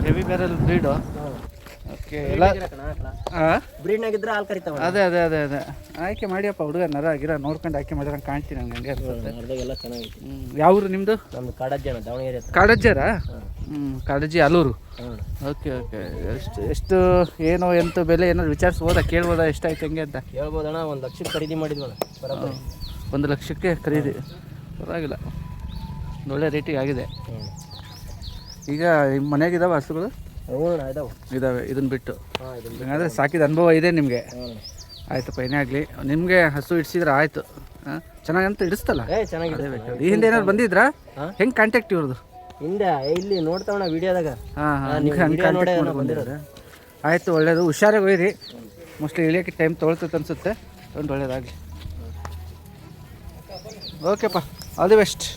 Heavy barrel breed. Okay ಎಲ್ಲ ಬ್ರೀಡ್ನಾಗಿದ್ರೆ ಹಾಲು ಕರಿತಾವ. ಅದೇ ಅದೇ ಅದೇ ಅದೇ ಆಯ್ಕೆ ಮಾಡಿಯಪ್ಪ ಹುಡುಗ ನರ ಗಿರ ನೋಡ್ಕೊಂಡು ಆಯ್ಕೆ ಮಾಡಿದ್ರೆ ಕಾಣ್ತೀನಿ ನಂಗೆ ಹಂಗೆ ಅರ್ಧಗೆಲ್ಲ ಚೆನ್ನಾಗಿತ್ತು. ಯಾವ ಊರು ನಿಮ್ಮದು? ನಮ್ದು ಕಾಡಜ್ಜಿ ಅಣ್ಣ, ದಾವಣಗೆರೆ. ಕಾಡಜ್ಜರ? ಕಾಡಜ್ಜಿ ಅಲೂರು. Okay okay. ಎಷ್ಟು ಏನೋ ಎಂತ ಬೆಲೆ ಏನಾದ್ರು ವಿಚಾರಿಸ್ಬೋದಾ, ಕೇಳ್ಬೋದಾ ಎಷ್ಟಾಯ್ತು ಹೆಂಗೆ ಅಂತ? ಕೇಳ್ಬೋದಣ್ಣ. 1 ಲಕ್ಷಕ್ಕೆ ಖರೀದಿ ಮಾಡಿದ್ವಣ್ಣ. 1 ಲಕ್ಷಕ್ಕೆ ಖರೀದಿ, ಪರವಾಗಿಲ್ಲ, ಒಳ್ಳೆ ರೇಟಿಗೆ ಆಗಿದೆ. ಈಗ ನಿಮ್ಮ ಮನೆಯಾಗಿದ್ದಾವೆ ಹಸುಗಳು? ಇದಾವೆ. ಇದನ್ನು ಬಿಟ್ಟು ಹಾಗಾದರೆ ಸಾಕಿದ ಅನುಭವ ಇದೆ ನಿಮಗೆ. ಆಯ್ತಪ್ಪ, ಏನೇ ಆಗಲಿ, ನಿಮಗೆ ಹಸು ಇಡ್ಸಿದ್ರೆ ಆಯಿತು. ಚೆನ್ನಾಗಂತ ಇಡಿಸ್ತಲ್ಲ? ಚೆನ್ನಾಗಿದೆ. ಈ ಹಿಂದೆ ಏನಾದ್ರು ಬಂದಿದ್ರಾ? ಹೆಂಗೆ ಕಾಂಟ್ಯಾಕ್ಟ್ ಇವ್ರದ್ದು? ಹಿಂದೆ ಇಲ್ಲಿ ನೋಡ್ತಾವಣ್ಣ ವಿಡಿಯೋದಾಗ. ಹಂಗೆ ಕಾಂಟ್ಯಾಕ್ಟ್ ಬಂದಿರೋದು. ಆಯಿತು, ಒಳ್ಳೇದು. ಹುಷಾರಾಗಿ ಒಯ್ಯಿರಿ. ಮೋಸ್ಟ್ಲಿ ಇಳಿಯೋಕ್ಕೆ ಟೈಮ್ ತೊಗೊಳ್ತೈತೆ ಅನಿಸುತ್ತೆ. ಒಂದು ಒಳ್ಳೇದಾಗಲಿ. ಓಕೆಪ್ಪ, ಆಲ್ ದಿ ಬೆಸ್ಟ್.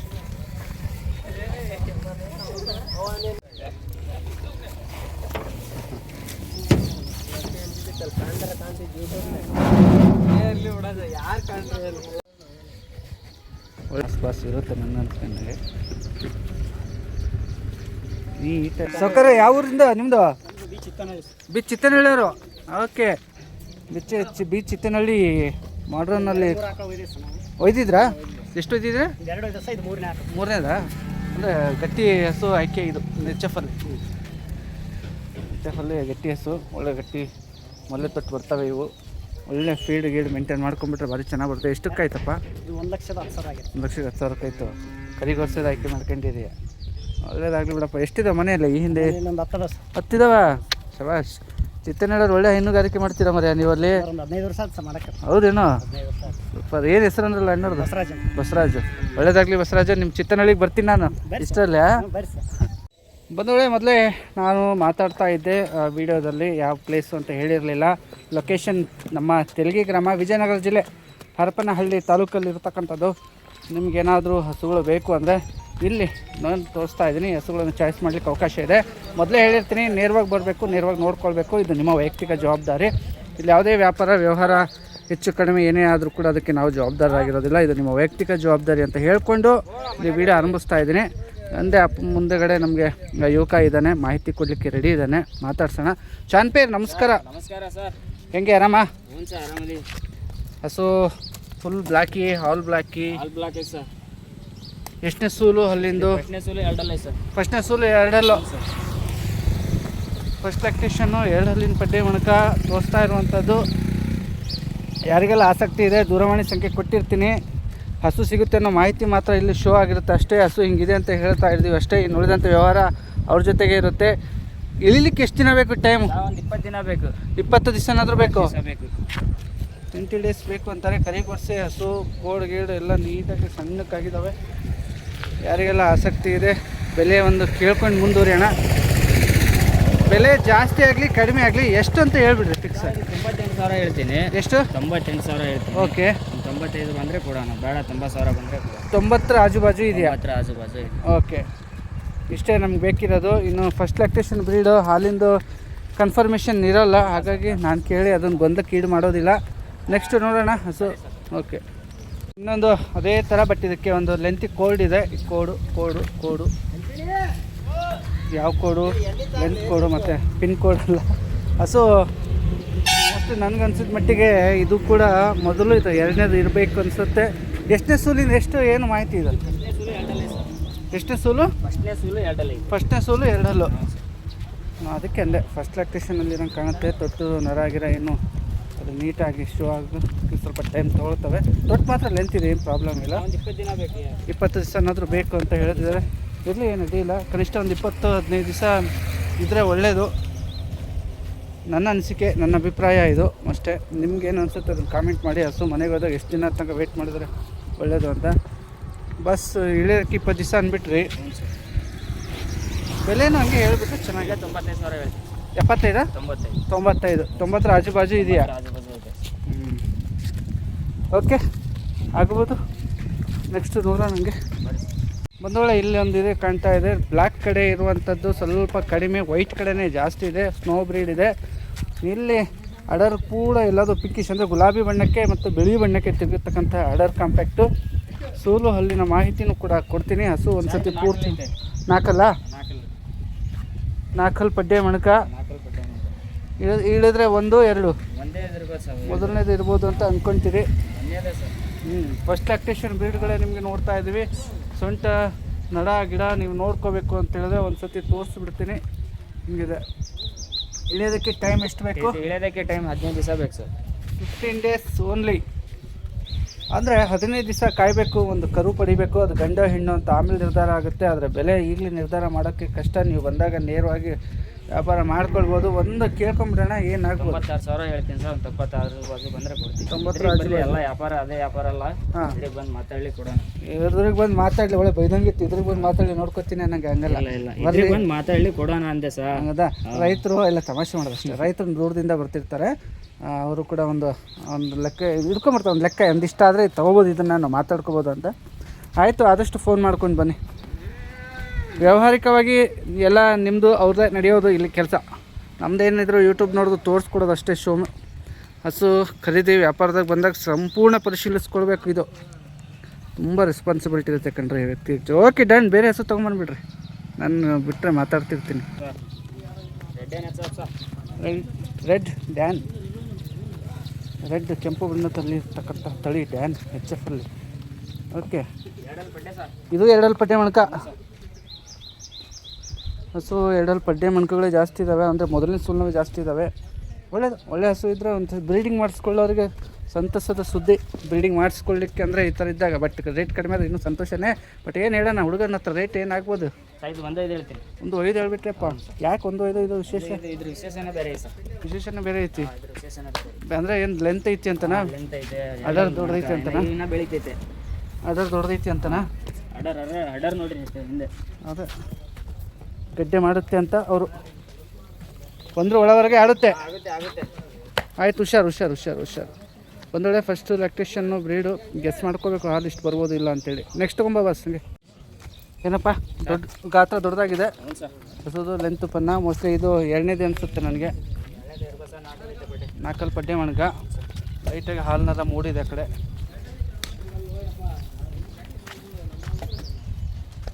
ಬಾಸ್ ಇರುತ್ತೆ ನನ್ನ ಅನ್ಸ್ಕೊಂಡಾಗೆ. ಈ ಸೌಕರ್ಯ ಯಾವ ಊರಿಂದ ನಿಮ್ಮದು? ಬಿ ಚಿತ್ತನಹಳ್ಳಿಯವರು. ಓಕೆ. ಬಿ ಚಿತ್ತನಹಳ್ಳಿ ಮಾಡ್ರನ್ನಲ್ಲಿ ಒಯ್ದಿದ್ರಾ? ಎಷ್ಟು ಒಯ್ದಿದ್ರೆ? 3ನೇದಾ? ಅಂದರೆ ಗಟ್ಟಿ ಹಸು ಆಯ್ಕೆ ಇದು ಎಚ್ ಎಫ್ ಅಲ್ಲಿ ಗಟ್ಟಿ ಹಸು, ಒಳ್ಳೆ ಗಟ್ಟಿ ಮೊಲೆ ತೊಟ್ಟು ಬರ್ತವೆ ಇವು. ಒಳ್ಳೆ ಫೀಡ್ ಗೀಡ್ ಮೇಂಟೈನ್ ಮಾಡ್ಕೊಂಡ್ಬಿಟ್ರೆ ಭಾರಿ ಚೆನ್ನಾಗಿ ಬರ್ತವೆ. ಎಷ್ಟಕ್ಕಾಯ್ತಪ್ಪ? 1,10,000 ಆಯಿತು. ಕರಿಗೊರ್ಸೋದು ಆಯ್ಕೆ ಮಾಡ್ಕೊಂಡಿರಿ. ಒಳ್ಳೇದಾಗಲಿ ಬಿಡಪ್ಪ. ಎಷ್ಟಿದಾವೆ ಮನೆಯಲ್ಲ ಈ ಹಿಂದೆ? 10 ಇದಾವೆ. ಶಬಾಷ್. ಚಿತ್ತನಹಳ್ಳಿಯವ್ರು ಒಳ್ಳೆ ಹೈನುಗಾರಿಕೆ ಮಾಡ್ತೀರಾ ಮರ್ಯ ನೀವು ಅಲ್ಲಿ? 15 ವರ್ಷ ಮಾಡಕ್ಕೆ. ಹೌದೇನೋ? ಸೂಪರ್. ಏನು ಹೆಸರು ಅಂದ್ರಲ್ಲ ಅಣ್ಣವ್ರದ್ದು? ಬಸವರಾಜು. ಒಳ್ಳೇದಾಗಲಿ ಬಸವರಾಜು. ನಿಮ್ಮ ಚಿತ್ತನಹಳ್ಳಿಗೆ ಬರ್ತೀನಿ ನಾನು ಇಷ್ಟರಲ್ಲೇ. ಬಂದವಳೆ, ಮೊದಲೇ ನಾನು ಮಾತಾಡ್ತಾ ಇದ್ದೆ ವಿಡಿಯೋದಲ್ಲಿ, ಯಾವ ಪ್ಲೇಸು ಅಂತ ಹೇಳಿರಲಿಲ್ಲ. ಲೊಕೇಶನ್ ನಮ್ಮ ತೆಲಗಿ ಗ್ರಾಮ, ವಿಜಯನಗರ ಜಿಲ್ಲೆ, ಹರಪನಹಳ್ಳಿ ತಾಲೂಕಲ್ಲಿ ಇರ್ತಕ್ಕಂಥದ್ದು. ನಿಮಗೇನಾದರೂ ಹಸುಗಳು ಬೇಕು ಅಂದರೆ ಇಲ್ಲಿ ನಾನು ತೋರಿಸ್ತಾ ಇದ್ದೀನಿ. ಹಸುಗಳನ್ನು ಚಾಯ್ಸ್ ಮಾಡಲಿಕ್ಕೆ ಅವಕಾಶ ಇದೆ. ಮೊದಲೇ ಹೇಳಿರ್ತೀನಿ, ನೇರವಾಗಿ ಬರಬೇಕು, ನೇರವಾಗಿ ನೋಡ್ಕೊಳ್ಬೇಕು. ಇದು ನಿಮ್ಮ ವೈಯಕ್ತಿಕ ಜವಾಬ್ದಾರಿ. ಇಲ್ಲಿ ಯಾವುದೇ ವ್ಯಾಪಾರ ವ್ಯವಹಾರ ಹೆಚ್ಚು ಕಡಿಮೆ ಏನೇ ಆದರೂ ಕೂಡ ಅದಕ್ಕೆ ನಾವು ಜವಾಬ್ದಾರರಾಗಿರೋದಿಲ್ಲ. ಇದು ನಿಮ್ಮ ವೈಯಕ್ತಿಕ ಜವಾಬ್ದಾರಿ ಅಂತ ಹೇಳಿಕೊಂಡು ಇಲ್ಲಿ ವಿಡಿಯೋ ಆರಂಭಿಸ್ತಾ ಇದ್ದೀನಿ. ಅಂದೆ ಮುಂದೆಗಡೆ ನಮಗೆ ಯುವಕ ಇದ್ದಾನೆ, ಮಾಹಿತಿ ಕೊಡಲಿಕ್ಕೆ ರೆಡಿ ಇದ್ದಾನೆ, ಮಾತಾಡ್ಸೋಣ. ಚಾನ್ಪೇರ್, ನಮಸ್ಕಾರ. ನಮಸ್ಕಾರ ಸರ್. ಹೆಂಗೆ, ಆರಾಮ? ಹ್ಞೂ ಸರ್, ಆರಾಮದಿ. ಹಸು ಫುಲ್ ಬ್ಲ್ಯಾಕಿ, ಹಾಲ್ ಬ್ಲ್ಯಾಕಿ ಸರ್. ಎಷ್ಟನೇ ಸೂಲು ಅಲ್ಲಿಂದು? ಫಸ್ಟ್ನೇ ಸೂಲು 2 ಸರ್. ಫಸ್ಟ್ನೇ ಸೂಲು 2 ಫಸ್ಟ್ ಲ್ಯಾಕ್ಟೇಷನ್ನು 2 ಹಲ್ಲಿನ ಪಡ್ಡೆ ಒಣಕ ತೋರಿಸ್ತಾ ಇರುವಂಥದ್ದು. ಯಾರಿಗೆಲ್ಲ ಆಸಕ್ತಿ ಇದೆ ದೂರವಾಣಿ ಸಂಖ್ಯೆ ಕೊಟ್ಟಿರ್ತೀನಿ. ಹಸು ಸಿಗುತ್ತೆ ಅನ್ನೋ ಮಾಹಿತಿ ಮಾತ್ರ ಇಲ್ಲಿ ಶೋ ಆಗಿರುತ್ತೆ ಅಷ್ಟೇ. ಹಸು ಹಿಂಗಿದೆ ಅಂತ ಹೇಳ್ತಾ ಇದ್ದೀವಿ ಅಷ್ಟೇ. ಇನ್ನು ಉಳಿದಂಥ ವ್ಯವಹಾರ ಅವ್ರ ಜೊತೆಗೆ ಇರುತ್ತೆ. ಇಳಿಲಿಕ್ಕೆ ಎಷ್ಟು ದಿನ ಬೇಕು ಟೈಮು? 20 ದಿನ ಬೇಕು. 20 ದಿವಸನಾದರೂ ಬೇಕು. 20 ಡೇಸ್ ಬೇಕು ಅಂತಾರೆ. ಕರಿಗೊರ್ಸೆ ಹಸು, ಗೋಡ್ ಗೀಡು ಎಲ್ಲ ನೀಟಾಗಿ ಸಣ್ಣಕ್ಕಾಗಿದ್ದಾವೆ. ಯಾರಿಗೆಲ್ಲ ಆಸಕ್ತಿ ಇದೆ ಬೆಲೆ ಒಂದು ಕೇಳ್ಕೊಂಡು ಮುಂದುವರಿಯೋಣ. ಬೆಲೆ ಜಾಸ್ತಿ ಆಗಲಿ ಕಡಿಮೆ ಆಗಲಿ ಎಷ್ಟು ಅಂತ ಹೇಳ್ಬಿಡ್ರಿ ಫಿಕ್ಸ್. 98,000 ಹೇಳ್ತೀನಿ. ಎಷ್ಟು? 98,000 ಹೇಳ್ತೀನಿ. ಓಕೆ. 95 ಬಂದರೆ ಕೊಡೋಣ, ಬೇಡ 90,000 ಬಂದರೆ ಕೊಡೋಣ. 90 ಆಜುಬಾಜು ಇದೆಯಾ? 90 ಆಜುಬಾಜು. ಓಕೆ, ಇಷ್ಟೇ ನಮ್ಗೆ ಬೇಕಿರೋದು. ಇನ್ನು ಫಸ್ಟ್ ಲ್ಯಾಕ್ಟೇಷನ್ ಬ್ರೀಡು ಹಾಲಿಂದು ಕನ್ಫರ್ಮೇಷನ್ ಇರೋಲ್ಲ, ಹಾಗಾಗಿ ನಾನು ಕೇಳಿ ಅದನ್ನು ಗೊಂದಕ್ಕೆ ಈಡು ಮಾಡೋದಿಲ್ಲ. ನೆಕ್ಸ್ಟ್ ನೋಡೋಣ ಹಸು. ಓಕೆ, ಇನ್ನೊಂದು ಅದೇ ಥರ ಬಟ್ ಇದಕ್ಕೆ ಒಂದು ಲೆಂತಿ ಕೋಡ್ ಇದೆ. ಕೋಡು ಯಾವ ಕೋಡು? ಲೆಂತ್ ಕೋಡು ಮತ್ತು ಪಿನ್ ಕೋಡ್ ಅಲ್ಲ. ಹಸು ಮೋಸ್ಟ್ಲಿ ನನಗನ್ಸಿದ ಮಟ್ಟಿಗೆ ಇದು ಕೂಡ ಮೊದಲು ಇದು 2ನೇದು ಇರಬೇಕು ಅನಿಸುತ್ತೆ. ಎಷ್ಟನೇ ಸೂಲಿಂದ ಎಷ್ಟು ಏನು ಮಾಹಿತಿ ಇದೆ? ಎಷ್ಟನೇ ಸೂಲು? ಫಸ್ಟ್ನೇ ಸೂಲು ಎರಡಲ್ಲಿ ಐತೆ. ಫಸ್ಟ್ನೇ ಸೂಲು ಎರಡಲ್ಲು. ಅದಕ್ಕೆ ಅಂದೆ ಫಸ್ಟ್ ಲ್ಯಾಕ್ಟೇಷನಲ್ಲಿ ನಂಗೆ ಕಾಣುತ್ತೆ. ತೊಟ್ಟು ನರ ಗಿರ ಏನು ಅದು ನೀಟಾಗಿ ಶೋ ಆಗೋಕ್ಕೆ ಸ್ವಲ್ಪ ಟೈಮ್ ತೊಗೊಳ್ತವೆ. ತೊಟ್ಟು ಮಾತ್ರ ಲೆಂತ್ ಇದೆ, ಏನು ಪ್ರಾಬ್ಲಮ್ ಇಲ್ಲ. ಒಂದು 20 ದಿನ ಬೇಕು. 20 ದಿವಸ ಏನಾದರೂ ಬೇಕು ಅಂತ ಹೇಳಿದ್ರೆ ಇರಲಿ, ಏನು ಅಡ್ಡಿಯಿಲ್ಲ. ಕನಿಷ್ಠ ಒಂದು 20-15 ದಿವಸ ಇದ್ದರೆ ಒಳ್ಳೆಯದು. ನನ್ನ ಅನಿಸಿಕೆ, ನನ್ನ ಅಭಿಪ್ರಾಯ ಇದು ಅಷ್ಟೇ. ನಿಮ್ಗೇನು ಅನಿಸುತ್ತೆ ಅದನ್ನು ಕಾಮೆಂಟ್ ಮಾಡಿ. ಹಸು ಮನೆಗೆ ಹೋದಾಗ ಎಷ್ಟು ದಿನ ತನಕ ವೆಯ್ಟ್ ಮಾಡಿದ್ರೆ ಒಳ್ಳೆಯದು ಅಂತ. ಬಸ್ ಇಳಿಯೋಕ್ಕೆ 20 ದಿವಸ ಅಂದ್ಬಿಟ್ರಿ. ಬೆಲೆನೂ ಹಂಗೆ ಹೇಳ್ಬಿಟ್ರೆ ಚೆನ್ನಾಗಿ. 95,000 ಹೇಳ್ತೀನಿ. 75? 95. 90 ಆಜು ಬಾಜು ಇದೆಯಾ? ಆಜು-ಬಾಜು ಇದೆ. ಓಕೆ, ಆಗ್ಬೋದು. ನೆಕ್ಸ್ಟ್ ನೋಡೋಣ. ನನಗೆ ಬಂದೊಳ್ಳೆ ಇಲ್ಲಿ ಒಂದು ಇದೆ ಕಾಣ್ತಾ ಇದೆ. ಬ್ಲ್ಯಾಕ್ ಕಡೆ ಇರುವಂಥದ್ದು ಸ್ವಲ್ಪ ಕಡಿಮೆ, ವೈಟ್ ಕಡೆನೇ ಜಾಸ್ತಿ ಇದೆ. ಸ್ನೋ ಬ್ರೀಡ್ ಇದೆ. ಇಲ್ಲಿ ಅಡರ್ ಕೂಡ ಎಲ್ಲದು ಪಿಕ್ಕಿಶ್ ಅಂದರೆ ಗುಲಾಬಿ ಬಣ್ಣಕ್ಕೆ ಮತ್ತು ಬಿಳಿ ಬಣ್ಣಕ್ಕೆ ತಿರುಗಿರ್ತಕ್ಕಂಥ ಅಡರ್ ಕಾಂಪ್ಯಾಕ್ಟು. ಸೂಲು ಹಲ್ಲಿನ ಮಾಹಿತಿನೂ ಕೂಡ ಕೊಡ್ತೀನಿ. ಹಸು ಒಂದು ಸತಿ ಪೂರ್ತಿ ನಾಲ್ಕಲ್ಲ, 4 ಪಡ್ಡೆ ಮಣಕ ಇಳಿದ್ರೆ 1-2 ಒಂದೇ ಇದಿರ್ಬೋದು ಸರ್. ಮೊದಲನೇದು ಇರ್ಬೋದು ಅಂತ ಅಂದ್ಕೊಳ್ತೀರಿ. ಒಂದೇದೇ ಸರ್. ಫಸ್ಟ್ ಲ್ಯಾಕ್ಟೇಷನ್ ಬ್ರೀಡ್ಗಳೇ ನಿಮಗೆ ನೋಡ್ತಾ ಇದ್ದೀವಿ. ಸೊಂಟ ನಡ ಗಿಡ ನೀವು ನೋಡ್ಕೋಬೇಕು ಅಂತ ಹೇಳಿದ್ರೆ ಒಂದು ಸತಿ ತೋರಿಸ್ಬಿಡ್ತೀನಿ. ಹಿಂಗಿದೆ. ಇಳಿಯೋದಕ್ಕೆ ಟೈಮ್ ಎಷ್ಟು ಬೇಕು? ಇಳಿಯೋದಕ್ಕೆ ಟೈಮ್ 15 ದಿವಸ ಬೇಕು ಸರ್. 15 days only. ಅಂದರೆ 15 ದಿವಸ ಕಾಯಬೇಕು, ಒಂದು ಕರು ಪಡಿಬೇಕು. ಅದು ಗಂಡ ಹೆಣ್ಣು ಅಂತ ಆಮೇಲೆ ನಿರ್ಧಾರ ಆಗುತ್ತೆ. ಆದರೆ ಬೆಲೆ ಈಗಲೇ ನಿರ್ಧಾರ ಮಾಡೋಕ್ಕೆ ಕಷ್ಟ. ನೀವು ಬಂದಾಗ ನೇರವಾಗಿ ವ್ಯಾಪಾರ ಮಾಡ್ಕೊಳ್ಬೋದು. ಒಂದು ಕೇಳ್ಕೊಂಬಿಡೋಣ ಏನಾಗ್ಬೋದು. 96,000 ಹೇಳ್ತೀನಿ ಸರ್. ಒಂದು 96 ಬಾಜು ಬಂದರೆ ಕೊಡ್ತೀನಿ. 90 ಎಲ್ಲ ವ್ಯಾಪಾರ ಅದೇ ವ್ಯಾಪಾರ ಅಲ್ಲ. ಹಾಂ, ಇದ್ರಿಗೆ ಬಂದು ಮಾತಾಡಲಿ ಕೊಡೋಣ. ಇದ್ರಿಗೆ ಬಂದು ಮಾತಾಡಲಿ. ಒಳ್ಳೆ ಬೈದಂಗಿತ್ತು. ಇದ್ರಿಗೆ ಬಂದು ಮಾತಾಡಲಿ ನೋಡ್ಕೊತೀನಿ ಅನ್ನಂಗೆ. ಹಂಗಲ್ಲ, ಇದ್ರಿಗೆ ಬಂದು ಮಾತಾಡಲಿ ಕೊಡೋಣ ಅಂದೆ ಸರ್. ಹಂಗದ. ರೈತರು ಎಲ್ಲ ತಮಾಷೆ ಮಾಡೋದಷ್ಟೇ. ರೈತರು ದೂರದಿಂದ ಬರ್ತಿರ್ತಾರೆ. ಅವರು ಕೂಡ ಒಂದು ಲೆಕ್ಕ ಹಿಡ್ಕೊಂಬರ್ತಾರೆ. ಒಂದು ಲೆಕ್ಕ ಒಂದಿಷ್ಟ ಆದರೆ ತೊಗೋಬೋದು, ಇದನ್ನು ನಾವು ಮಾತಾಡ್ಕೋಬೋದು ಅಂತ. ಆಯಿತು, ಆದಷ್ಟು ಫೋನ್ ಮಾಡ್ಕೊಂಡು ಬನ್ನಿ. ವ್ಯಾವಹಾರಿಕವಾಗಿ ಎಲ್ಲ ನಿಮ್ಮದು ಅವ್ರದ್ದೇ ನಡೆಯೋದು ಇಲ್ಲಿ ಕೆಲಸ. ನಮ್ಮದೇನಿದ್ರು ಯೂಟ್ಯೂಬ್ ನೋಡೋದು ತೋರಿಸ್ಕೊಡೋದು ಅಷ್ಟೇ ಶೋ. ಹಸು ಖರೀದಿ ವ್ಯಾಪಾರದಾಗ ಬಂದಾಗ ಸಂಪೂರ್ಣ ಪರಿಶೀಲಿಸ್ಕೊಳ್ಬೇಕು. ಇದು ತುಂಬ ರೆಸ್ಪಾನ್ಸಿಬಿಲಿಟಿ ಇರುತ್ತೆ ಕಣ್ರಿ ವ್ಯಕ್ತಿ. Okay, done. ಬೇರೆ ಹಸು ತೊಗೊಂಬಂದ್ಬಿಡ್ರಿ, ನಾನು ಬಿಟ್ಟರೆ ಮಾತಾಡ್ತಿರ್ತೀನಿ. ರೆಡ್ ಡ್ಯಾನ್, ರೆಡ್ ಕೆಂಪು ಬಣ್ಣದಲ್ಲಿ ಇರ್ತಕ್ಕಂಥ ತಳಿ ಡ್ಯಾನ್ HF ಅಲ್ಲಿ. ಓಕೆ, ಇದು 2 ಪಡ್ಡೆ ಮಣಕ ಹಸು. 2 ಪಡ್ಡೆ ಮಣಕಗಳೇ ಜಾಸ್ತಿ ಇದ್ದಾವೆ. ಅಂದರೆ ಮೊದಲನೇ ಸೂಲ್ನವೇ ಜಾಸ್ತಿ ಇದ್ದಾವೆ. ಒಳ್ಳೆಯದು. ಒಳ್ಳೆ ಹಸು ಇದ್ದರೆ ಒಂದು ಬ್ರೀಡಿಂಗ್ ಮಾಡಿಸ್ಕೊಳ್ಳೋರಿಗೆ ಸಂತಸದ ಸುದ್ದಿ. ಬ್ರೀಡಿಂಗ್ ಮಾಡಿಸ್ಕೊಳ್ಳಿಕ್ಕೆ ಅಂದರೆ ಈ ಥರ ಇದ್ದಾಗ. ಬಟ್ ರೇಟ್ ಕಡಿಮೆ ಆದರೆ ಇನ್ನೂ ಸಂತೋಷನೇ. ಬಟ್ ಏನು ಹೇಳೋಣ ಹುಡುಗನ ಹತ್ರ ರೇಟ್ ಏನಾಗ್ಬೋದು? 1.5 ಹೇಳ್ತೀನಿ. 1.5 ಹೇಳ್ಬಿಟ್ರೆಪ್ಪ. ಯಾಕೆ 1.5? ಇದು ವಿಶೇಷ, ಇದ್ರ ವಿಶೇಷನೇ ಬೇರೆ ಸರ್. ವಿಶೇಷನೇ ಬೇರೆ ಐತಿ. ವಿಶೇಷನೇ ಅಂದರೆ ಏನು ಲೆಂತ್ ಐತಿ ಅಂತನಾ? ಲೆಂತ್ ಐತೆ. ಅಡರ್ ದೊಡ್ಡದೈತಿ ಅಂತನಾ? ಇನ್ನೂ ಬೆಳಿತೈತೆ. ಅಡರ್ ದೊಡ್ಡದೈತಿ ಅಂತನಾ? ಅಡರ್ ನೋಡ್ರಿ ಹಿಂದೆ. ಅದೇ ಗಡ್ಡೆ ಮಾಡುತ್ತೆ ಅಂತ ಅವರು. ಒಂದ್ರ ಒಳವರೆಗೆ ಆಡುತ್ತೆ. ಆಗುತ್ತೆ. ಆಯ್ತು, ಹುಷಾರು. ಒಂದು ವೇಳೆ ಫಸ್ಟು ಲ್ಯಾಕ್ಟೇಷನ್ನು ಬ್ರೀಡು ಗೆಸ್ ಮಾಡ್ಕೋಬೇಕು. ಹಾಲು ಇಷ್ಟು ಬರ್ಬೋದು ಇಲ್ಲ ಅಂತೇಳಿ. ನೆಕ್ಸ್ಟ್ ತೊಗೊಂಬ ಬಸ್. ಹಂಗೆ ಏನಪ್ಪ, ದೊಡ್ಡ ಗಾತ್ರ ದೊಡ್ಡದಾಗಿದೆ. ಹಸುದು ಲೆಂತ್ ಪನ್ನ. ಮೋಸ್ಟ್ಲಿ ಇದು 2ನೇದು ಅನಿಸುತ್ತೆ ನನಗೆ. 4 ಪಡ್ಡೆ ಮಣಗ. ಲೈಟಾಗಿ ಹಾಲಿನದ ಮೂಡಿದೆ ಆ ಕಡೆ.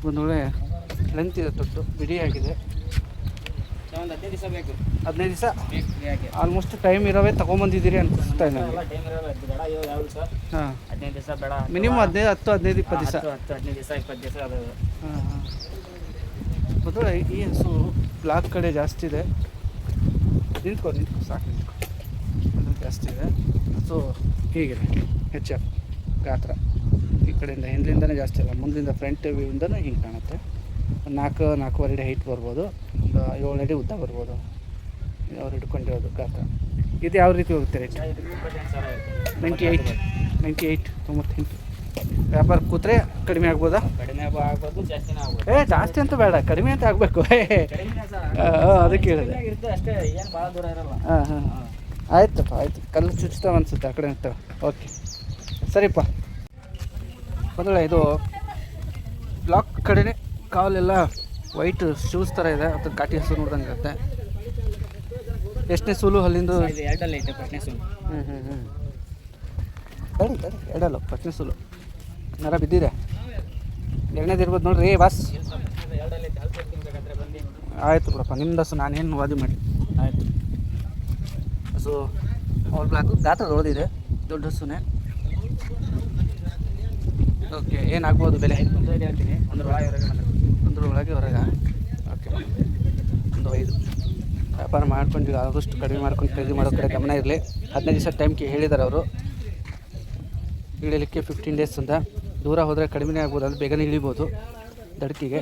ಒಂದು ವೇಳೆ ಲೆಂತ್ ಇದೆ, ತೊಟ್ಟು ಬಿಡಿಯಾಗಿದೆ. ಒಂದು 15 ದಿವಸ ಬೇಕು. 15 ದಿವಸ ಆಲ್ಮೋಸ್ಟ್ ಟೈಮ್ ಇರೋವೇ ತೊಗೊಂಬಂದಿದ್ದೀರಿ ಅನ್ಸುತ್ತಾ ಇಲ್ಲ? ಹಾಂ, 15 ದಿವಸ ಬೇಡ. ಮಿನಿಮಮ್ 15, 20 ದಿವಸ. 15 ದಿವಸ 20 ದಿವಸ ಅದು. ಹಾಂ. ಮೊದಲು ಈ ಹಸು ಬ್ಲಾಕ್ ಕಡೆ ಜಾಸ್ತಿ ಇದೆ. ನಿಂತ್ಕೊ ಸಾಕು, ಅದು ಜಾಸ್ತಿ ಇದೆ. ಹಸು ಹೀಗಿದೆ HF ಗಾತ್ರ. ಈ ಕಡೆಯಿಂದ ಹಿಂದಿಂದನೇ ಜಾಸ್ತಿ ಅಲ್ಲ, ಮುಂದಿಂದ ಫ್ರಂಟ್ ವ್ಯೂಯಿಂದನೂ ಹಿಂಗೆ ಕಾಣುತ್ತೆ. 4-4.5 ಅಡಿ ಹೈಟ್ ಬರ್ಬೋದು. ಒಂದು 7 ಅಡಿ ಉದ್ದ ಬರ್ಬೋದು. ಅವ್ರು ಹಿಡ್ಕೊಂಡಿರೋದು ಗಾತ್ರ. ಇದು ಯಾವ ರೀತಿ ಹೋಗ್ತಾರೆ? 98. ವ್ಯಾಪಾರ ಕೂತ್ರೆ ಕಡಿಮೆ ಆಗ್ಬೋದಾ? ಕಡಿಮೆ ಆಗ್ಬೋದು, ಜಾಸ್ತಿನೇ ಆಗ್ಬೋದು. ಜಾಸ್ತಿ ಅಂತ ಬೇಡ, ಕಡಿಮೆ ಅಂತ ಆಗಬೇಕು. ಅದಕ್ಕೆ ಹೇಳಿದೆ. ಅಷ್ಟೇ, ಏನು ಭಾಳ ದೂರ ಇರಲ್ಲ. ಹಾಂ. ಆಯ್ತಪ್ಪ, ಆಯಿತು. ಕಲ್ಲು ಚುಚ್ತಾವ ಅನಿಸುತ್ತೆ ಆ ಕಡೆ ಇರ್ತವೆ. ಓಕೆ, ಸರಿಪ್ಪ. ಬಂದಳೆ ಇದು ಬ್ಲಾಕ್ ಕಡೆನೇ ಕಾಲೆಲ್ಲ ವೈಟ್ ಶೂಸ್ ಥರ ಇದೆ. ಅದು ಕಾಟಿ ಹಸು ನೋಡ್ದಂಗೆ ಇರುತ್ತೆ. ಎಷ್ಟನೇ ಸೂಲು ಅಲ್ಲಿಂದು? 2 ಐತೆ ಫಸ್ಟ್ನೇ ಸೂಲು. ತಡಿ ಎರಡಲ್ಲ, ಫಸ್ಟ್ನೇ ಸೂಲು. ನರ ಬಿದ್ದಿದೆ. 2ನೇದು ಇರ್ಬೋದು ನೋಡ್ರಿ ಬಾಸ್. ಆಯಿತು ಬಿಡಪ್ಪ, ನಿಮ್ದು ಹಸು ನಾನೇನು ವಾದಿ ಮಾಡಿ. ಆಯಿತು. ಹಸು ಅವ್ರ ಬ್ಲಾಕ್ ಗಾತ್ರ ದೊಡ್ಡದಿದೆ, ದೊಡ್ಡ ಹಸುನೇ. ಓಕೆ ಏನಾಗ್ಬೋದು ಬೆಲೆ? 5 ಮುಂದೆ ಹೇಳ್ತೀನಿ, 1 ಒಳಗೆ ಒಂದರೊಳಗೆ ಹೊರಗೆ. ಓಕೆ, 1.5 ವ್ಯಾಪಾರ ಮಾಡ್ಕೊಂಡು ಆದಷ್ಟು ಕಡಿಮೆ ಮಾಡ್ಕೊಂಡು ಖರೀದಿ ಮಾಡೋ ಕಡೆ ಗಮನ ಇರಲಿ. 15 ದಿವಸ ಟೈಮ್ಗೆ ಹೇಳಿದ್ದಾರೆ ಅವರು ಇಳಿಲಿಕ್ಕೆ. 15 ಡೇಸ್ ಅಂತ. ದೂರ ಹೋದರೆ ಕಡಿಮೆನೇ ಆಗ್ಬೋದು, ಅಂದರೆ ಬೇಗನೆ ಇಳಿಬೋದು ದಡ್ಕಿಗೆ.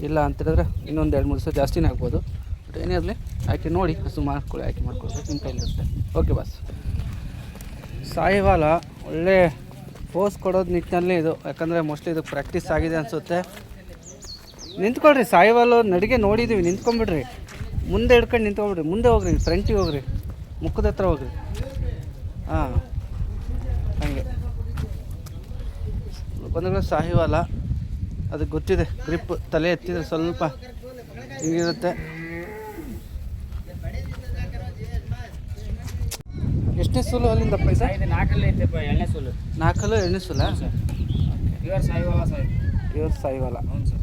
ಇಲ್ಲ ಅಂತೇಳಿದ್ರೆ ಇನ್ನೊಂದು 2-3 ದಿವಸ ಜಾಸ್ತಿನೇ ಆಗ್ಬೋದು. ಬಟ್ ಏನೇ ಇರಲಿ ಆಯ್ಕೆ ನೋಡಿ ಹಸು ಮಾಡ್ಕೊಳ್ಳಿ, ಆಯ್ಕೆ ಮಾಡ್ಕೊಳ್ಬೇಕು, ನಿಮ್ಮ ಕೈಲಿರುತ್ತೆ. Okay boss. ಸಾಯಿವಾಲ ಒಳ್ಳೆ ಪೋಸ್ ಕೊಡೋದು ನಿಟ್ಟಿನಲ್ಲಿ ಇದು, ಯಾಕಂದರೆ ಮೋಸ್ಟ್ಲಿ ಇದು ಪ್ರಾಕ್ಟೀಸ್ ಆಗಿದೆ ಅನಿಸುತ್ತೆ. ನಿಂತ್ಕೊಳ್ರಿ, ಸಾಯಿವಾಲು ನಡಿಗೆ ನೋಡಿದ್ದೀವಿ, ನಿಂತ್ಕೊಂಡ್ಬಿಡ್ರಿ. ಮುಂದೆ ಹಿಡ್ಕೊಂಡು ನಿಂತ್ಕೊಂಡ್ಬಿಡ್ರಿ, ಮುಂದೆ ಹೋಗ್ರಿ, ಫ್ರಂಟಿಗೆ ಹೋಗ್ರಿ, ಮುಖದ ಹತ್ರ ಹೋಗ್ರಿ. ಹಾಂ, ಹಾಗೆ ಬಂದ್ರೆ ಸಾಹಿವಾಲ ಅದಕ್ಕೆ ಗೊತ್ತಿದೆ. ಗ್ರಿಪ್ ತಲೆ ಎತ್ತಿದ್ರೆ ಸ್ವಲ್ಪ ಹಿಂಗಿರುತ್ತೆ. ಎಷ್ಟನೇ ಸೂಲು ಅಲ್ಲಿಂದ ಪೈಸಾ? ಇದು 4 ಐತೆಪ್ಪ, 2ನೇ ಸೂಲು. 4 2ನೇ ಸೂಲ? Pure Sahiwal sir. Pure Sahiwal. ಹ್ಞೂ ಸರ್.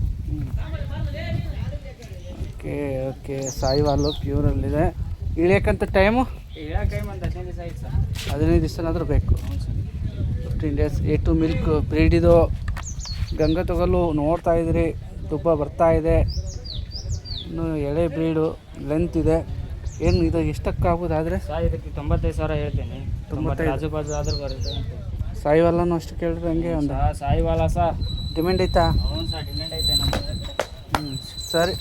ಓಕೆ ಓಕೆ, ಸಾಯಿವಾಲು ಪ್ಯೂರಲ್ಲಿದೆ. ಇಳಿಯೋಕ್ಕಂತ ಟೈಮು ಹೇಳೋ ಟೈಮ್ ಒಂದು 15 ದಿವಸ ಆಯ್ತು ಸರ್. 15 ದಿವಸನಾದರೂ ಬೇಕು. ಹ್ಞೂ ಸರ್. 15 ಡೇಸ್. A2 ಮಿಲ್ಕ್ ಬ್ರೀಡಿದು. ಗಂಗಾ ತೊಗಲು ನೋಡ್ತಾ ಇದ್ರಿ, ತುಪ್ಪ ಬರ್ತಾ ಇದೆ. ಇನ್ನು ಎಳೆ ಬ್ರೀಡು, ಲೆಂತ್ ಇದೆ. ಏನು ಇದು ಎಷ್ಟಕ್ಕಾಗ್ಬೋದು ಆದರೆ? ಸರ್ ಇದಕ್ಕೆ 95,000 ಹೇಳ್ತೀನಿ. 95 ಆಜು ಬಾಜು ಆದ್ರೂ ಬರುತ್ತೆ. ಸಾಯಿವಾಲನೂ ಅಷ್ಟು ಕೇಳಿದ್ರೆ ಹಂಗೆ ಒಂದು ಸಾಯಿವಾಲ ಸರ್ ಡಿಮ್ಯಾಂಡ್ ಐತಾ? ಹ್ಞೂ ಸರ್, ಡಿಮ್ಯಾಂಡ್ ಐತೆ ನಮ್ಮ. ಸರಿ.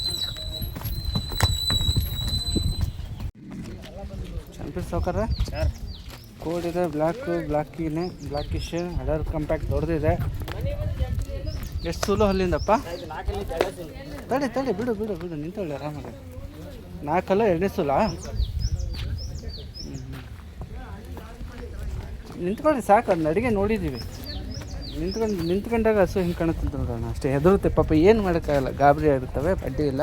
ಚಾಂಪಿಯನ್ ಸಾವ್ಕಾರ ಸರ್. ಕೋಡ್ ಇದೆ, ಬ್ಲ್ಯಾಕಿನೇ, ಬ್ಲ್ಯಾಕಿಶ್ ಅಡರ್ ಕಾಂಪ್ಯಾಕ್ಟ್ ದೊಡ್ಡದಿದೆ. ಎಷ್ಟು ಸೂಲು ಅಲ್ಲಿಂದಪ್ಪ? ಇದು 4 2ನೇ ಸೂಲು. ತಡಿ ಬಿಡು ನಿಂತೊಳ್ಳಿ ಆರಾಮಾಗಿ. 4 2ನೇ ಸೂಲ? ನಿಂತ್ಕೊಳ್ಳಿ ಸಾಕು, ಅದು ನಡಿಗೆ ನೋಡಿದ್ದೀವಿ. ನಿಂತ್ಕೊಂಡಾಗ ಹಸು ಹಿಂಗೆ ಕಾಣುತ್ತೆ ನೋಡೋಣ ಅಷ್ಟೇ. ಹೆದರುತ್ತೆ ಪಾಪ, ಏನು ಮಾಡೋಕ್ಕಾಗಲ್ಲ, ಗಾಬರಿ ಆಗಿರ್ತವೆ, ಅಡ್ಡಿ ಇಲ್ಲ.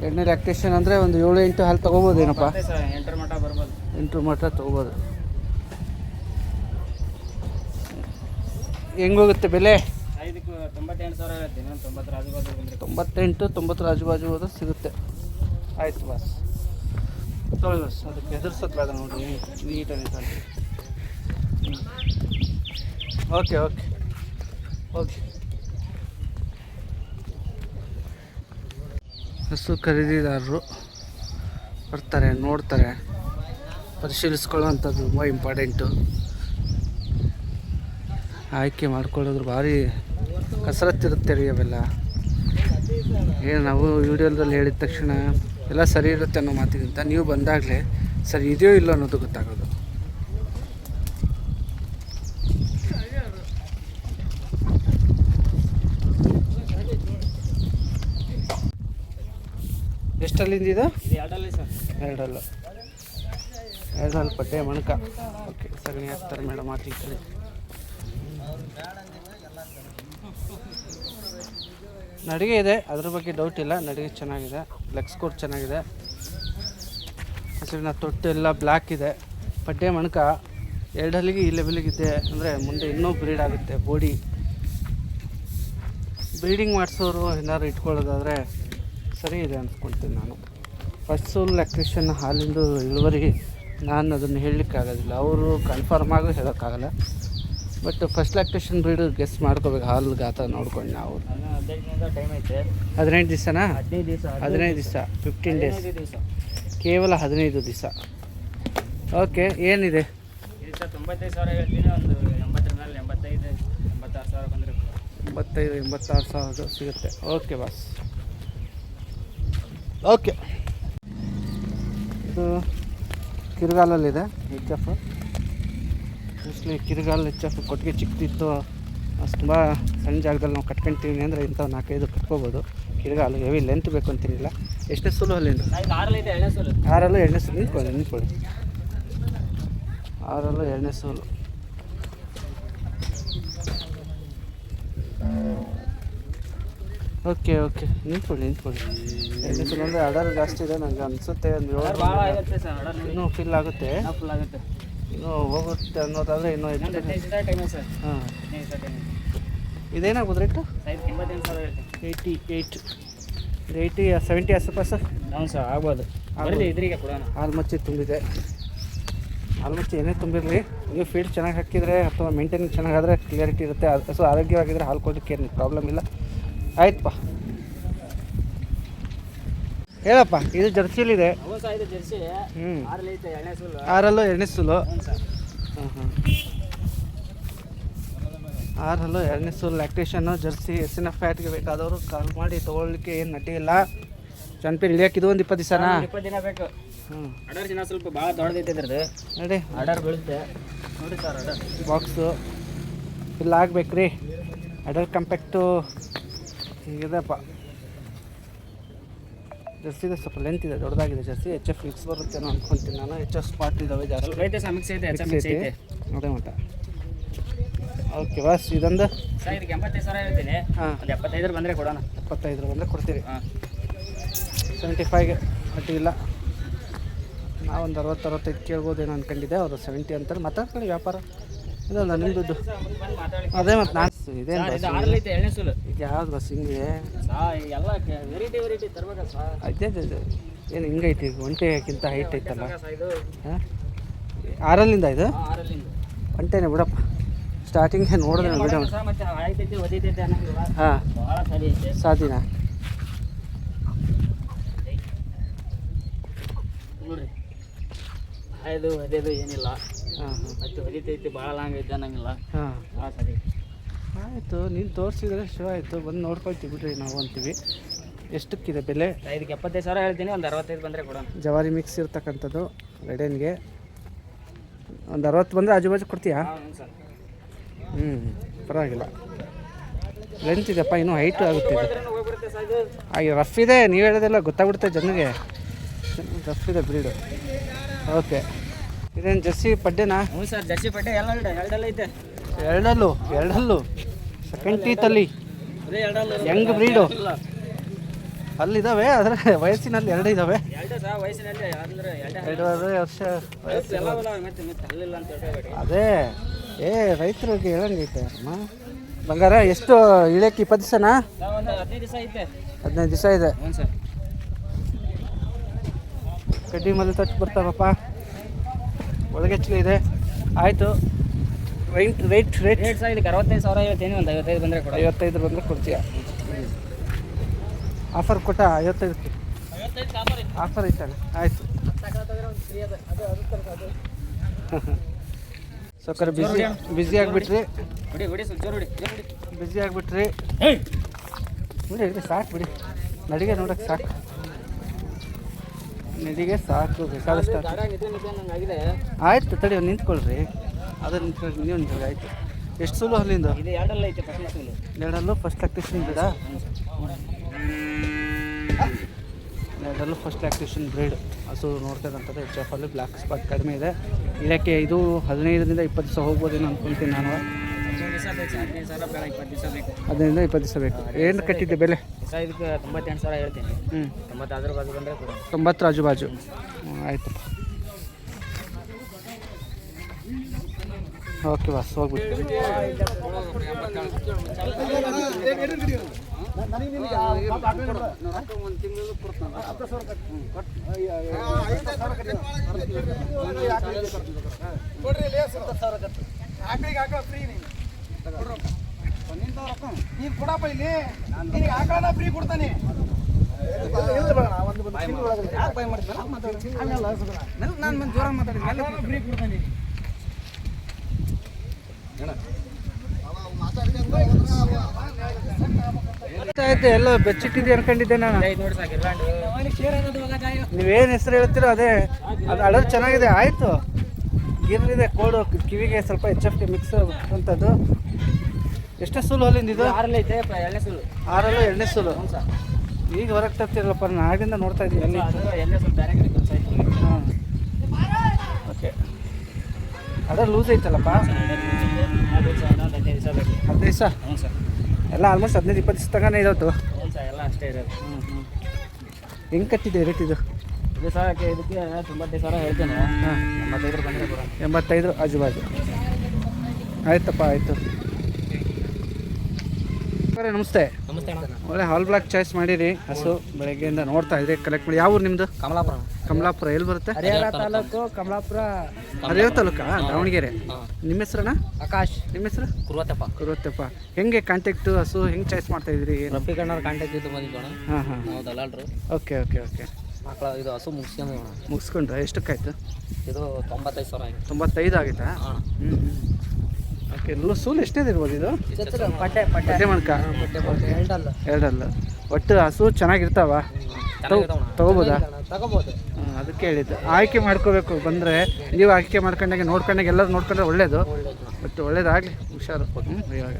2ನೇ ಲ್ಯಾಕ್ಟೇಷನ್ ಅಂದರೆ ಒಂದು 7-8 ಹಾಲು ತೊಗೋಬೋದೇನಪ್ಪ? ಸರ್ 8 ಮಟ್ಟ ಬರ್ಬೋದು. 8 ಮಟ್ಟ ತೊಗೋಬೋದು. ಹೆಂಗೋಗುತ್ತೆ ಬೆಲೆ? ಇದಕ್ಕೆ 98,000 ಹೇಳ್ತೀನಿ. 90 ಆಜು ಬಾಜು ಬಂದರೆ 98-90 ಆಜು ಹೋದ್ರೆ ಸಿಗುತ್ತೆ. ಆಯ್ತು ಬಾಸ್, ತೊಗೊಳ್ಳಿ ಬಾಸ್. ಅದಕ್ಕೆ ಹೆದರ್ಸೋದು ಬೇಡ ನೋಡಿ, ನೀಟಾಗಿ ಓಕೆ. ಹಸು ಖರೀದಿದಾರರು ಬರ್ತಾರೆ, ನೋಡ್ತಾರೆ, ಪರಿಶೀಲಿಸ್ಕೊಳ್ಳೋವಂಥದ್ದು ತುಂಬ ಇಂಪಾರ್ಟೆಂಟು. ಆಯ್ಕೆ ಮಾಡ್ಕೊಳ್ಳೋದ್ರ ಭಾರಿ ಕಸರತ್ತಿರುತ್ತೆ ರೀ ಅವೆಲ್ಲ. ಏನು ನಾವು ವಿಡಿಯೋದಲ್ಲಿ ಹೇಳಿದ ತಕ್ಷಣ ಎಲ್ಲ ಸರಿ ಇರುತ್ತೆ ಅನ್ನೋ ಮಾತಿಗಿಂತ ನೀವು ಬಂದಾಗಲೇ ಸರಿ ಇದೆಯೋ ಇಲ್ಲೋ ಅನ್ನೋದು ಗೊತ್ತಾಗೋದು. ಎಷ್ಟಲ್ಲಿಂದ ಇದು? 2 ಸರ್. 2 ಪಡ್ಡೆ ಮಣಕ. ಓಕೆ, ಸಗಣಿ ಹಾಕ್ತಾರೆ ಮೇಡಮ್, ಹಾಕ್ಲಿಕ್ಕೆ. ನಡಿಗೆ ಇದೆ, ಅದ್ರ ಬಗ್ಗೆ ಡೌಟ್ ಇಲ್ಲ. ನಡಿಗೆ ಚೆನ್ನಾಗಿದೆ, ಲೆಗ್ ಸ್ಕೋರ್ ಚೆನ್ನಾಗಿದೆ. ಹಸಿರಿನ ತೊಟ್ಟು ಎಲ್ಲ ಬ್ಲ್ಯಾಕ್ ಇದೆ. ಪಡ್ಡೆ ಮಣಕ 2 ಹಲ್ಲಿಗೆ ಈ ಲೆವೆಲಿಗಿದೆ ಅಂದರೆ ಮುಂದೆ ಇನ್ನೂ ಬ್ರೀಡ್ ಆಗುತ್ತೆ. ಬಾಡಿ ಬ್ರೀಡಿಂಗ್ ಮಾಡಿಸೋರು ಏನಾದ್ರು ಇಟ್ಕೊಳ್ಳೋದಾದರೆ ಸರಿ ಇದೆ ಅನ್ಸ್ಕೊಳ್ತೀನಿ ನಾನು. ಫಸ್ಟ್ ಸೋಲ್ ಲ್ಯಾಕ್ಟೇಷನ್ ಹಾಲಿಂದು ಇಳುವರಿ ನಾನು ಅದನ್ನು ಹೇಳಲಿಕ್ಕಾಗೋದಿಲ್ಲ, ಅವರು ಕನ್ಫರ್ಮ್ ಆಗೂ ಹೇಳೋಕ್ಕಾಗಲ್ಲ. But first lactation breed guess ಮಾಡ್ಕೋಬೇಕು, ಹಾಲು ಗಾತ್ರ ನೋಡ್ಕೊಂಡು ನಾವು. 15 ಟೈಮ್ ಐತೆ. 15 ದಿವಸನಾ? 15 ದಿವಸ. 15 ದಿವಸ, 15 ಡೇಸ್, ದಿವಸ, ಕೇವಲ 15 ದಿವಸ. ಓಕೆ, ಏನಿದೆ? ಇದು ಸರ್ 95,000 ಹೇಳ್ತೀನಿ. ಒಂದು 80 ಮೇಲೆ 85 86,000 ಬಂದರೆ 85-86,000 ಸಿಗುತ್ತೆ. Okay boss. ಓಕೆ, ಇದು ಕಿರುಗಾಲಲ್ಲಿದೆ HF. ಮೋಸ್ಟ್ಲಿ ಕಿರುಗಾಲ HF ಕೊಟ್ಟಿಗೆ ಚಿಕ್ಕದಿತ್ತು, ತುಂಬ ಸಣ್ಣ ಜಾಗದಲ್ಲಿ ನಾವು ಕಟ್ಕೊಳ್ತೀವಿ ಅಂದರೆ ಇಂಥವು 4-5 ಕಟ್ಕೋಬೋದು. ಕಿರುಗಾಲು ಹೆವಿ ಲೆಂತ್ ಬೇಕು ಅಂತೀನಿಲ್ಲ. ಎಷ್ಟೇ ಸೂಲು ಅಲ್ಲಿಂದ? 6 ಐತೆ, 2ನೇ ಸೂಲು. 6 2ನೇ ಸೂಲು. ನಿಂತ್ಕೊಳ್ಳಿ 6 2ನೇ ಸೂಲು. ಓಕೆ ನಿಂತ್ಕೊಳ್ಳಿ 2ನೇ ಸೂಲು ಅಂದರೆ ಆರ್ಡರ್ ಜಾಸ್ತಿ ಇದೆ ನನಗೆ ಅನಿಸುತ್ತೆ. ಒಂದು 7 ಭಾಳ ಆಗುತ್ತೆ ಸರ್. ಇನ್ನೂ ಫಿಲ್ ಆಗುತ್ತೆ, ಫುಲ್ ಆಗುತ್ತೆ. ಇನ್ನೂ ಹೋಗುತ್ತೆ ಅನ್ನೋದಾದರೆ ಇನ್ನೂ ಹೆಚ್ಚು. 15 ಟೈಮ್ ಸರ್. ಹಾಂ, 15 ಟೈಮ್. ಇದೇನಾಗ್ಬೋದು ರೇಟು? 88,000 ಹೇಳ್ತೀನಿ. 80 70 ಆಸುಪಾಸು. ಹ್ಞೂ ಸರ್, ಆಗ್ಬೋದು. ಬರಲಿ ಇದ್ರಿಗೆ ಕೊಡೋಣ. ಹಾಲು ಮಚ್ಚಿ ತುಂಬಿದೆ. ಆಲ್ಮೋಸ್ಟ್ ಏನೇ ತುಂಬಿರಲಿ, ನೀವು ಫೀಡ್ ಚೆನ್ನಾಗಿ ಹಾಕಿದರೆ ಅಥವಾ ಮೇಂಟೈನಿಂಗ್ ಚೆನ್ನಾಗಾದರೆ ಕ್ಲಿಯರಿಟಿ ಇರುತ್ತೆ. ಹಸು ಆರೋಗ್ಯವಾಗಿದ್ದರೆ ಹಾಲು ಕೊಡೋಕ್ಕೆ ಏನು ಪ್ರಾಬ್ಲಮ್ ಇಲ್ಲ. ಆಯ್ತಪ್ಪ, ಹೇಳಪ್ಪ. ಇದು ಜರ್ಸಿಲಿದೆ. ಹೌದು ಸರ್, ಇದು ಜರ್ಸಿ ಹ್ಞೂ, 6 ಐತೆ, 2ನೇ ಸೂಲು. 6 2ನೇ ಸೂಲು. ಹ್ಞೂ ಸರ್. ಹಾಂ 6 2ನೇ ಸೂಲು ಲ್ಯಾಕ್ಟೇಷನ್ನು ಜರ್ಸಿ. ಹೆಚ್ಚಿನ ಫ್ಯಾಟ್ಗೆ ಬೇಕಾದವರು ಕಾಲ್ ಮಾಡಿ ತೊಗೊಳ್ಲಿಕ್ಕೆ ಏನು ನಟಿ ಇಲ್ಲ. ಚನ್ಪೀರ್ ಇಳಿಯೋಕೆ ಇದು ಒಂದು 20 ದಿವಸನಾ? 20 ದಿನ ಬೇಕು. ಹ್ಞೂ, ಅಡರ್ ದಿನ ಸ್ವಲ್ಪ ಭಾಳ ದೊಡ್ಡದೈತೆ ಇದ್ರದ್ದು. ನೋಡಿ ಅಡರ್ ಬೀಳುತ್ತೆ ನೋಡಿ ಸರ್. ಅಡರ್ ಬಾಕ್ಸು ಇಲ್ಲ ಆಗ್ಬೇಕ್ರಿ. ಅಡರ್ ಕಂಪ್ಯಾಕ್ಟು ಹಿಂಗಿದೆಪ್ಪ. ಜರ್ಸಿದೆ ಸ್ವಲ್ಪ ಲೆಂತ್ ಇದೆ, ದೊಡ್ಡದಾಗಿದೆ ಜರ್ಸಿ. HF ಮಿಕ್ಸ್ ಬರುತ್ತೇನೋ ಅಂದ್ಕೊಳ್ತೀನಿ ನಾನು. HF ಸ್ಪಾಟ್ ಇದ್ದಾವೆ ಜಾಸ್ತಿ. ಸ್ವಲ್ಪ ಐತೆ ಸರ್, ಮಿಕ್ಸ್ ಐತೆ, ಮಿಕ್ಸ್ ಐತೆ. ಅದೇ ಮಟ್ಟ. ಓಕೆ ಬಸ್, ಇದೊಂದು ಸರ್ ಇದಕ್ಕೆ 85,000 ಹೇಳ್ತೀನಿ. ಹಾಂ, ಒಂದು 75 ಬಂದರೆ ಕೊಡೋಣ. 75 ಬಂದರೆ ಕೊಡ್ತೀರಿ. ಹಾಂ 75ಗೆ ಅಡ್ಡಿ ಇಲ್ಲ. ನಾವೊಂದು 60-65 ಕೇಳ್ಬೋದೇನೋ ಅಂದ್ಕೊಂಡಿದ್ದೆ. ಅವರು 70 ಅಂತಾರೆ. ಮಾತಾಡ್ಕೊಳ್ಳಿ, ವ್ಯಾಪಾರ ಇದಲ್ಲ ನಿಮ್ಮ ದುಡ್ಡು. ಅದೇ ಮತ್ತು ನಾನು ಇದೇನು ಬಸ್? 6 ಐತೆ, 2ನೇ ಸೂಲು. ಈಗ ಯಾವ್ದು ಬಸ್ ಹಿಂಗೆ? ಎಲ್ಲ ವೆರೈಟಿ ತರ್ಬೇಕಾ ಸರ್? ಅದೇ ಏನು ಹಿಂಗೈತಿ? ಒಂಟೆಗಿಂತ ಹೈಟ್ ಐತಲ್ಲ. ಇದು ಹಾಂ, 6ರಿಂದ ಇದು 6ರಿಂದ ಒಂಟೆನೇ ಬಿಡಪ್ಪ. ಸ್ಟಾರ್ಟಿಂಗ್ಗೆ ನೋಡಿದ್ರೆ ಬಿಡ. ಮತ್ತೆ ಆಯ್ತೈತೆ ಒದೈತೈತೆ ಅನ್ನಂಗಿಲ್ಲ. ಹಾಂ, ಭಾಳ ಸರಿ ಐತೆ. ಸಾಧಿನ ನೋಡ್ರಿ, ಅದು ಅದೇದು ಏನಿಲ್ಲ. ಹಾಂ ಹಾಂ ಮತ್ತೆ ಹೊದಿತೈತಿ, ಭಾಳ ಲಾಂಗ್ ಐತೆ ಅನ್ನಂಗಿಲ್ಲ. ಹಾಂ, ಭಾಳ ಸರಿ. ಆಯಿತು. ನೀನು ತೋರಿಸಿದ್ರೆ ಶಿವ ಆಯಿತು. ಬಂದು ನೋಡ್ಕೊಳ್ತೀವಿ ಬಿಡ್ರಿ ನಾವು ಅಂತೀವಿ. ಎಷ್ಟಕ್ಕಿದೆ ಬೆಲೆ? ಇದಕ್ಕೆ 75,000 ಹೇಳ್ತೀನಿ. ಒಂದು 65 ಬಂದರೆ ಕೊಡೋಣ. ಜವಾರಿ ಮಿಕ್ಸ್ ಇರ್ತಕ್ಕಂಥದ್ದು ರೆಡೇನ್ಗೆ. ಒಂದು 60 ಬಂದರೆ ಆಜು ಕೊಡ್ತೀಯಾ? ಹ್ಞೂ ಸರ್. ಹ್ಞೂ, ಪರವಾಗಿಲ್ಲ. ಲೆಂತ್ ಇದೆಪ್ಪ, ಇನ್ನೂ ಹೈಟು ಆಗುತ್ತೆ ಇದು. ಹೋಗ್ಬಿಡುತ್ತೆ ಸರ್ ಇದು. ಹಾಗೆ ರಫ್ ಇದೆ, ನೀವು ಹೇಳೋದೆಲ್ಲ ಗೊತ್ತಾಗ್ಬಿಡುತ್ತೆ ಜನರಿಗೆ. ರಫ್ ಇದೆ ಬ್ರೀಡು. ಓಕೆ, ಇದೇನು ಜರ್ಸಿ ಪಡ್ಡೆನಾ? ಹ್ಞೂ ಸರ್, ಜರ್ಸಿ ಪಟ್ಟೆ ಎರಡಲ್ಲ ಐತೆ. ಎರಡಲ್ಲೂ ಸೆಕೆಂಡ್ ಟೀತಲ್ಲಿ ಅದೇ ಎರಡಲ್ಲ. ಯಂಗ್ ಬ್ರೀಡು ಅಲ್ಲಿದ್ದಾವೆ. ಆದರೆ ವಯಸ್ಸಿನಲ್ಲಿ 2 ಇದ್ದಾವೆ. ಎರಡೇ ಸರ್ ವಯಸ್ಸಿನಲ್ಲಿ. ಅಂದರೆ 2.5 ವರ್ಷ ವಯಸ್ಸು. ಎಲ್ಲ ಮತ್ತೆ ಅಲ್ಲಿಲ್ಲ ಅಂತ ಹೇಳ್ಬೇಡಿ. ಅದೇ ರೈತರಿಗೆ ಹೇಳಂಗೈತೆ ಅಮ್ಮ. ಬಂಗಾರ ಎಷ್ಟು ಇಳಿಯಕ್ಕೆ? 20 ದಿವಸನಾ? ಒಂದು 15 ದಿವಸ ಐತೆ. 15 ದಿವಸ ಇದೆ. ಹ್ಞೂ ಸರ್. ಕಡ್ಡಿ ಮಲ್ಲಿ ತಟ್ಟು ಬರ್ತಾವಪ್ಪ. ಒಳಗೆಚ್ಚಲು ಇದೆ. ಆಯಿತು. ರೇಟ್ ಸರ್ ಇದಕ್ಕೆ 65,000 ಹೇಳ್ತೀನಿ. ಒಂದು 55 ಬಂದರೆ ಕೊಡ. 55 ಬಂದರೆ ಕೊಡ್ತೀಯ? ಆಫರ್ ಕೊಟ್ಟ 55ಕ್ಕೆ? 55 ಆಫರ್ ಐತಲ್ಲ. ಆಯಿತು. ಸೊಕ್ಕರ ಬ್ಯುಸಿ ಆಗಿಬಿಟ್ರಿ. ಬಿಡಿ ಸ್ವಲ್ಪ ಜೋರು ಬಿಡಿ. ಬ್ಯುಸಿ ಆಗಿಬಿಟ್ರಿ. ಬಿಡಿ ಸಾಕು ಬಿಡಿ. ನಡಿಗೆ ನೋಡೋಕ್ಕೆ ಸಾಕು. ನಡಿಗೆ ಸಾಕು. ಬೇಕಾದಷ್ಟು ಆಗಿದೆ. ಆಯ್ತು, ತಡಿ ನಿಂತ್ಕೊಳ್ರಿ. ಅದನ್ನು ನಿಂತ್ಕೊಳ್ಳಿ, ನೀವು ನಿಂತ್ಕೊಳ್ಳಿ. ಆಯಿತು. ಎಷ್ಟು ಸೂಲು ಅಲ್ಲಿಂದ? ಇದು ಎರಡಲ್ಲ ಐತೆ. ಫಸ್ಟ್ ಸೂಲು. ಎರಡಲ್ಲೂ ಫಸ್ಟ್ ಲ್ಯಾಕ್ಟೇಷನ್ ಬಿಡ. ಎರಡಲ್ಲೂ ಫಸ್ಟ್ ಲ್ಯಾಕ್ಟೇಷನ್ ಬ್ರೀಡ್ ಹಸು ನೋಡ್ತಕ್ಕಂಥದ್ದು. HF ಅಲ್ಲಿ ಬ್ಲ್ಯಾಕ್ ಸ್ಪಾಟ್ ಕಡಿಮೆ ಇದೆ. ಇದಕ್ಕೆ ಇದು 15ರಿಂದ 20 ದಿವಸ ಹೋಗ್ಬೋದೇನೋ ಅಂದ್ಕೊಳ್ತೀನಿ ನಾನು. 15 ದಿವಸ ಬೇಕು. 15,000 ಬೇಡ, 20 ದಿವಸ ಬೇಕು. 15ರಿಂದ 20 ದಿವಸ ಬೇಕು. ಏನು ಕಟ್ಟಿದ್ದೆ ಬೆಲೆ? ಸರ್ ಇದಕ್ಕೆ 98,000 ಹೇಳ್ತೀನಿ. 90 ಅದ್ರ ಬಾಜು ಬಂದರೆ ಕೊಡ. 90 ಆಜು ಬಾಜು. ಆಯ್ತಪ್ಪ. ಓಕೆ ಬಸ್, ಹೋಗ್ಬಿಟ್ಟು ಆಯ್ತು. ಎಲ್ಲ ಬೆಚ್ಚಿಟ್ಟಿದ್ದೆ ಅನ್ಕೊಂಡಿದ್ದೆ ನಾನು. ನೋಡಿ ಸರ್ ಗಿರ್ಲಾಂಡು. ನೀವೇನು ಹೆಸರು ಹೇಳ್ತೀರೋ ಅದೇ. ಅದು ಅಳೋದು ಚೆನ್ನಾಗಿದೆ. ಆಯಿತು. ಗಿರ್ಲಿದೆ ಕೋಡು, ಕಿವಿಗೆ ಸ್ವಲ್ಪ HF ಮಿಕ್ಸ್ ಅಂಥದ್ದು. ಎಷ್ಟೇ ಸೂಲು ಅಲ್ಲಿಂದ ಇದು? 6 ಐತೆ. 2ನೇ ಸೂಲು. 6 2ನೇ ಸೂಲು. ಹ್ಞೂ ಸರ್. ಈಗ ಹೊರಗೆ ತರ್ತಿರಲ್ಲಪ್ಪ, ನಾನು ಆಗಿಂದ ನೋಡ್ತಾ ಇದ್ದೀನಿ. ಎಲ್ಲಿ? ಎಣ್ಣೆ ಸ್ವಲ್ಪ ಬೇರೆ ಕಡೆ ಕೆಲಸ ಆಯ್ತು. ಹಾಂ, ಓಕೆ. ಅಡ ಲೂಸ್ ಐತಲ್ಲಪ್ಪ. 15 ದಿವಸ ಬೇಕು. 15 ದಿವಸ? ಹ್ಞೂ ಸರ್. ಎಲ್ಲ ಆಲ್ಮೋಸ್ಟ್ 15-20 ದಿವಸ ತಗೊಂಡೇ ಇರೋದು. ಹ್ಞೂ ಸರ್, ಎಲ್ಲ ಅಷ್ಟೇ ಇರೋದು. ಹೆಂಗೆ ಕಟ್ಟಿದೆ ರೇಟ್ ಇದು? ಇದು ಸರ್ ಇದಕ್ಕೆ 95,000 ಹೇಳ್ತೇನೆ. ಹಾಂ, 85 ಬಂದರೆ ಕೊಡೋಣ. 85 ಆಜು ಬಾಜು. ಆಯ್ತಪ್ಪ, ಆಯಿತು. ಸರ್ ನಮಸ್ತೆ. ನಮಸ್ತೆ ಅಣ್ಣ. ಒಳ್ಳೆ ಹಾಲ್ ಬ್ಲಾಕ್ ಚಾಯ್ಸ್ ಮಾಡಿರಿ. ಹಸು ಬೆಳಗ್ಗೆಯಿಂದ ನೋಡ್ತಾ ಇದ್ರಿ, ಕಲೆಕ್ಟ್ ಮಾಡಿ. ಯಾವ ಊರು ನಿಮ್ಮದು? ಕಮಲಾಪುರ. ಕಮಲಾಪುರ. ಎಲ್ಲಿ ಬರುತ್ತೆ? ಹರಿಹರ ತಾಲೂಕು ಕಮಲಾಪುರ. ಹರಿಹರ ತಾಲೂಕಾ? ದಾವಣಗೆರೆ. ನಿಮ್ಮ ಹೆಸ್ರಣ್ಣ? ಆಕಾಶ್. ನಿಮ್ಮ ಹೆಸರು? ಕುರುವತ್ತಪ್ಪ. ಕುರುವತ್ತಪ್ಪ. ಹೆಂಗೆ ಕಾಂಟ್ಯಾಕ್ಟು ಹಸು ಹೆಂಗೆ ಚಾಯ್ಸ್ ಮಾಡ್ತಾ ಇದ್ರಿ? ರಫೀಕಣ್ಣವ್ರ ಕಾಂಟ್ಯಾಕ್ಟ್ ಇದ್ದು ಬಂದಿದ್ದೋಣ. ಹಾಂ ಹಾಂ. ನಾವು ದಲ್ಲಾಳ್ರು. Okay okay okay. ಮಕ್ಕಳ ಇದು ಹಸು ಮುಗಿಸ್ಕೊಂಡೋಣ. ಮುಗಿಸ್ಕೊಂಡ್ರೆ ಎಷ್ಟಕ್ಕಾಯ್ತು? ಇದು 95,000 ಆಯ್ತು. 95 ಆಗಿತ್ತಾ? ಹಾಂ. ಹ್ಞೂ ಓಕೆ. ಸೂಲು ಎಷ್ಟೇದು ಇರ್ಬೋದು ಇದು? ಪಟ್ಟೆ ಪಟ್ಟೆ ಮಣ್ಕ ಎರಡಲ್ಲ. ಒಟ್ಟು ಹಸು ಚೆನ್ನಾಗಿರ್ತಾವ? ತಗೋಬೋದಾ? ತಗೋಬೋದು. ಅದಕ್ಕೆ ಹೇಳಿದ್ದು. ಆಯ್ಕೆ ಮಾಡ್ಕೋಬೇಕು ಬಂದರೆ. ನೀವು ಆಯ್ಕೆ ಮಾಡ್ಕೊಂಡಾಗೆ ನೋಡ್ಕೊಂಡಾಗ ಎಲ್ಲರೂ ನೋಡ್ಕೊಂಡ್ರೆ ಒಳ್ಳೇದು. ಬಟ್ ಒಳ್ಳೇದಾಗಲಿ, ಹುಷಾರು. ಇವಾಗ